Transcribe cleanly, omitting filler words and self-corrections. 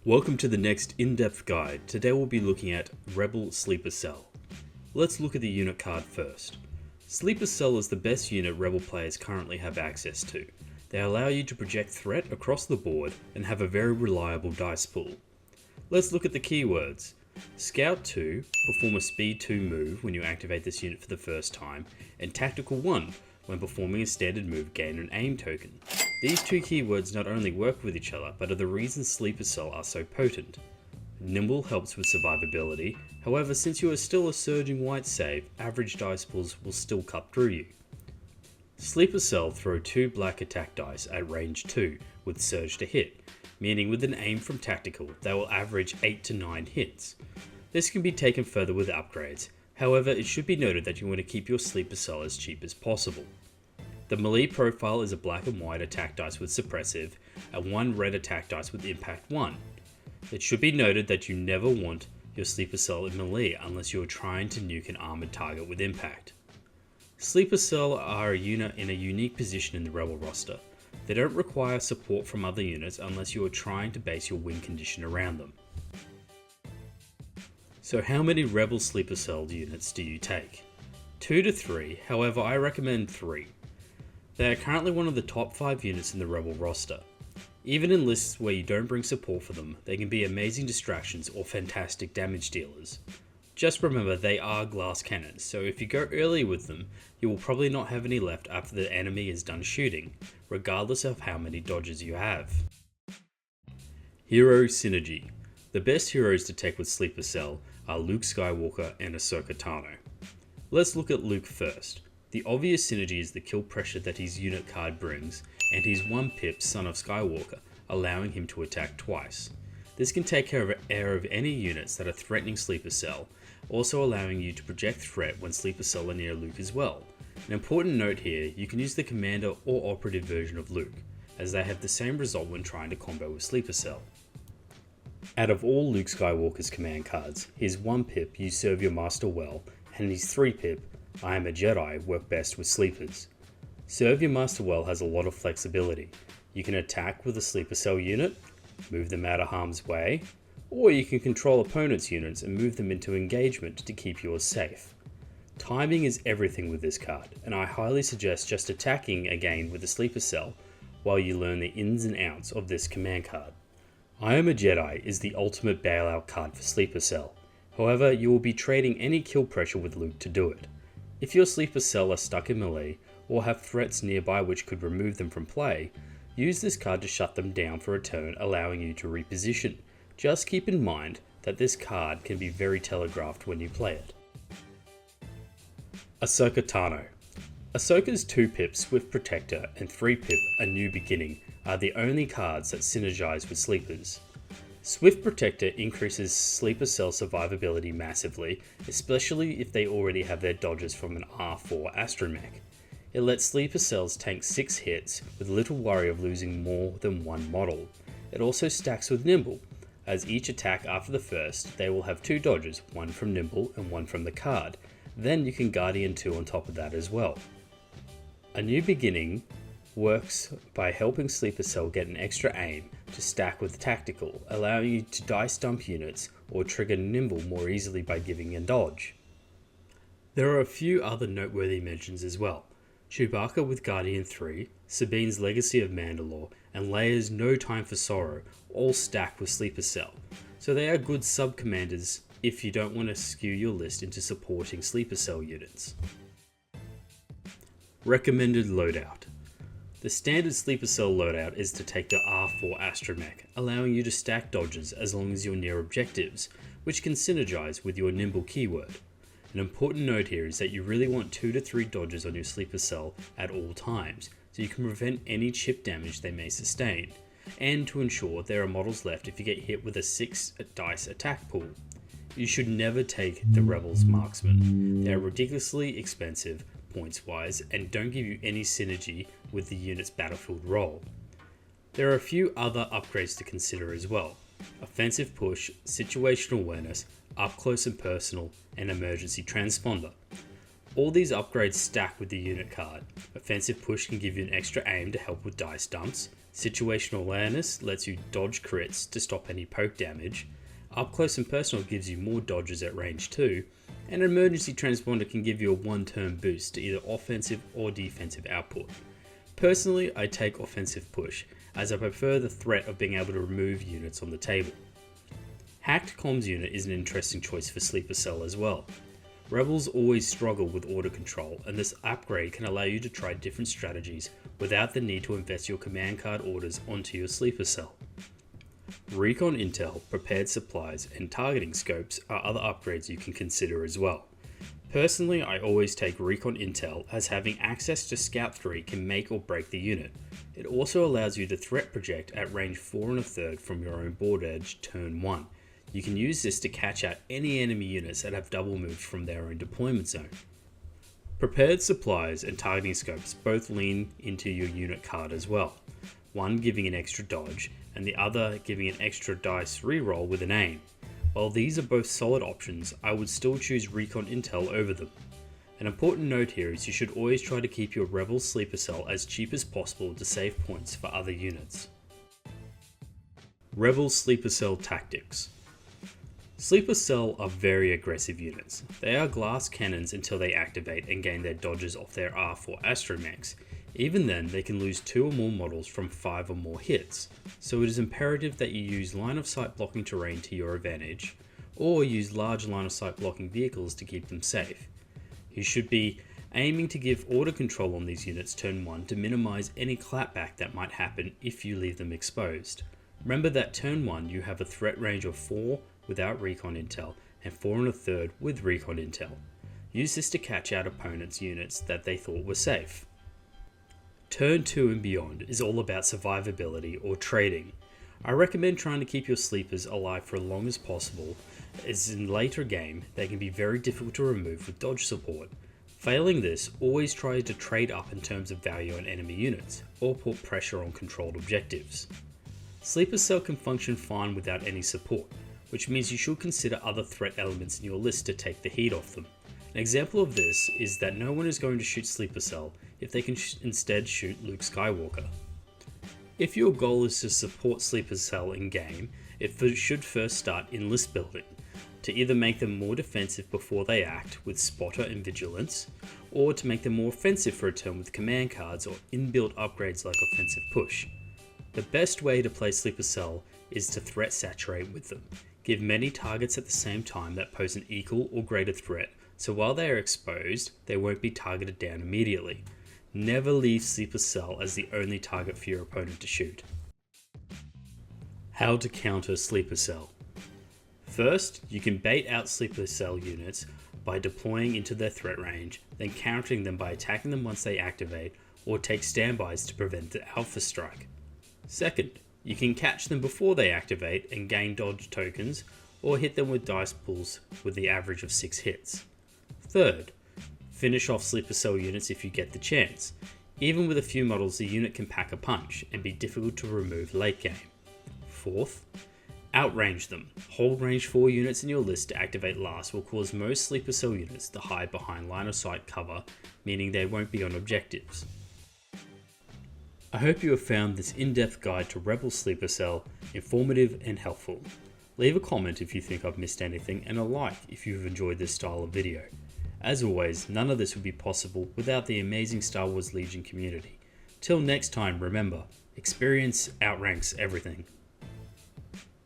Welcome to the next in-depth guide. Today we'll be looking at Rebel Sleeper Cell. Let's look at the unit card first. Sleeper Cell is the best unit Rebel players currently have access to. They allow you to project threat across the board and have a very reliable dice pool. Let's look at the keywords. Scout 2, perform a Speed 2 move when you activate this unit for the first time, and Tactical 1, when performing a standard move, gain an aim token. These two keywords not only work with each other, but are the reason Sleeper Cell are so potent. Nimble helps with survivability, however since you are still a surging white save, average dice pools will still cut through you. Sleeper Cell throw 2 black attack dice at range 2 with surge to hit, meaning with an aim from tactical they will average 8 to 9 hits. This can be taken further with upgrades, however it should be noted that you want to keep your Sleeper Cell as cheap as possible. The melee profile is a black and white attack dice with suppressive, and 1 red attack dice with impact 1. It should be noted that you never want your Sleeper Cell in melee unless you are trying to nuke an armored target with impact. Sleeper Cell are a unit in a unique position in the Rebel roster. They don't require support from other units unless you are trying to base your win condition around them. So how many Rebel Sleeper Cell units do you take? 2 to 3, however I recommend 3. They are currently one of the top 5 units in the Rebel roster. Even in lists where you don't bring support for them, they can be amazing distractions or fantastic damage dealers. Just remember they are glass cannons, so if you go early with them, you will probably not have any left after the enemy is done shooting, regardless of how many dodges you have. Hero Synergy. The best heroes to take with Sleeper Cell are Luke Skywalker and Ahsoka Tano. Let's look at Luke first. The obvious synergy is the kill pressure that his unit card brings, and he's 1 pip son of Skywalker, allowing him to attack twice. This can take care of any units that are threatening Sleeper Cell, also allowing you to project threat when Sleeper Cell are near Luke as well. An important note here, you can use the Commander or Operative version of Luke, as they have the same result when trying to combo with Sleeper Cell. Out of all Luke Skywalker's command cards, his 1 pip, You Serve Your Master Well, and his 3 pip, I Am a Jedi, work best with sleepers. Serve Your Master Well has a lot of flexibility. You can attack with a Sleeper Cell unit, move them out of harm's way, or you can control opponents' units and move them into engagement to keep yours safe. Timing is everything with this card, and I highly suggest just attacking again with the Sleeper Cell while you learn the ins and outs of this command card. I Am a Jedi is the ultimate bailout card for Sleeper Cell, however you will be trading any kill pressure with Luke to do it. If your Sleeper Cell are stuck in melee, or have threats nearby which could remove them from play, use this card to shut them down for a turn, allowing you to reposition. Just keep in mind that this card can be very telegraphed when you play it. Ahsoka Tano. Ahsoka's 2 pip Swift Protector and 3 pip A New Beginning are the only cards that synergize with sleepers. Swift Protector increases Sleeper Cell survivability massively, especially if they already have their dodges from an R4 astromech. It lets Sleeper Cells tank 6 hits with little worry of losing more than 1 model. It also stacks with Nimble, as each attack after the first they will have 2 dodges, 1 from Nimble and 1 from the card. Then you can Guardian 2 on top of that as well. A New Beginning works by helping Sleeper Cell get an extra aim to stack with Tactical, allowing you to dice dump units or trigger Nimble more easily by giving a dodge. There are a few other noteworthy mentions as well. Chewbacca with Guardian 3, Sabine's Legacy of Mandalore, and Leia's No Time for Sorrow all stack with Sleeper Cell, so they are good sub-commanders if you don't want to skew your list into supporting Sleeper Cell units. Recommended loadout. The standard Sleeper Cell loadout is to take the R4 astromech, allowing you to stack dodges as long as you're near objectives, which can synergize with your Nimble keyword. An important note here is that you really want 2 to 3 dodges on your Sleeper Cell at all times, so you can prevent any chip damage they may sustain, and to ensure there are models left if you get hit with a 6 dice attack pool. You should never take the Rebels Marksman. They are ridiculously expensive points wise and don't give you any synergy with the unit's battlefield role. There are a few other upgrades to consider as well. Offensive Push, Situational Awareness, Up Close and Personal, and Emergency Transponder. All these upgrades stack with the unit card. Offensive Push can give you an extra aim to help with dice dumps. Situational awareness lets you dodge crits to stop any poke damage. Up close and personal gives you more dodges at range too. And an emergency transponder can give you a one-turn boost to either offensive or defensive output. Personally, I take offensive push, as I prefer the threat of being able to remove units on the table. Hacked comms unit is an interesting choice for Sleeper Cell as well. Rebels always struggle with order control, and this upgrade can allow you to try different strategies without the need to invest your command card orders onto your Sleeper Cell. Recon Intel, prepared supplies, and targeting scopes are other upgrades you can consider as well. Personally, I always take Recon Intel, as having access to Scout 3 can make or break the unit. It also allows you to threat project at range 4 1/3 from your own board edge turn 1. You can use this to catch out any enemy units that have double moved from their own deployment zone. Prepared supplies and targeting scopes both lean into your unit card as well, one giving an extra dodge and the other giving an extra dice reroll with an aim. While these are both solid options, I would still choose Recon Intel over them. An important note here is you should always try to keep your Rebel Sleeper Cell as cheap as possible to save points for other units. Rebel Sleeper Cell Tactics. Sleeper Cell are very aggressive units. They are glass cannons until they activate and gain their dodges off their R4 astromechs. Even then, they can lose 2 or more models from 5 or more hits, so it is imperative that you use line of sight blocking terrain to your advantage, or use large line of sight blocking vehicles to keep them safe. You should be aiming to give order control on these units turn 1 to minimize any clapback that might happen if you leave them exposed. Remember that turn 1 you have a threat range of 4 without Recon Intel and 4 1/3 with Recon Intel. Use this to catch out opponents' units that they thought were safe. Turn 2 and beyond is all about survivability or trading. I recommend trying to keep your sleepers alive for as long as possible, as in later game they can be very difficult to remove with dodge support. Failing this, always try to trade up in terms of value on enemy units, or put pressure on controlled objectives. Sleeper Cell can function fine without any support, which means you should consider other threat elements in your list to take the heat off them. An example of this is that no one is going to shoot Sleeper Cell if they can instead shoot Luke Skywalker. If your goal is to support Sleeper Cell in game, it should first start in list building, to either make them more defensive before they act with Spotter and Vigilance, or to make them more offensive for a turn with command cards or inbuilt upgrades like Offensive Push. The best way to play Sleeper Cell is to threat saturate with them. Give many targets at the same time that pose an equal or greater threat, so while they are exposed, they won't be targeted down immediately. Never leave Sleeper Cell as the only target for your opponent to shoot. How to counter Sleeper Cell. First, you can bait out Sleeper Cell units by deploying into their threat range, then countering them by attacking them once they activate, or take standbys to prevent the Alpha Strike. Second, you can catch them before they activate and gain dodge tokens, or hit them with dice pools with the average of 6 hits. Third, finish off Sleeper Cell units if you get the chance. Even with a few models, the unit can pack a punch and be difficult to remove late game. Fourth, outrange them. Hold range 4 units in your list to activate last will cause most Sleeper Cell units to hide behind line of sight cover, meaning they won't be on objectives. I hope you have found this in-depth guide to Rebel Sleeper Cell informative and helpful. Leave a comment if you think I've missed anything, and a like if you've enjoyed this style of video. As always, none of this would be possible without the amazing Star Wars Legion community. Till next time, remember, experience outranks everything.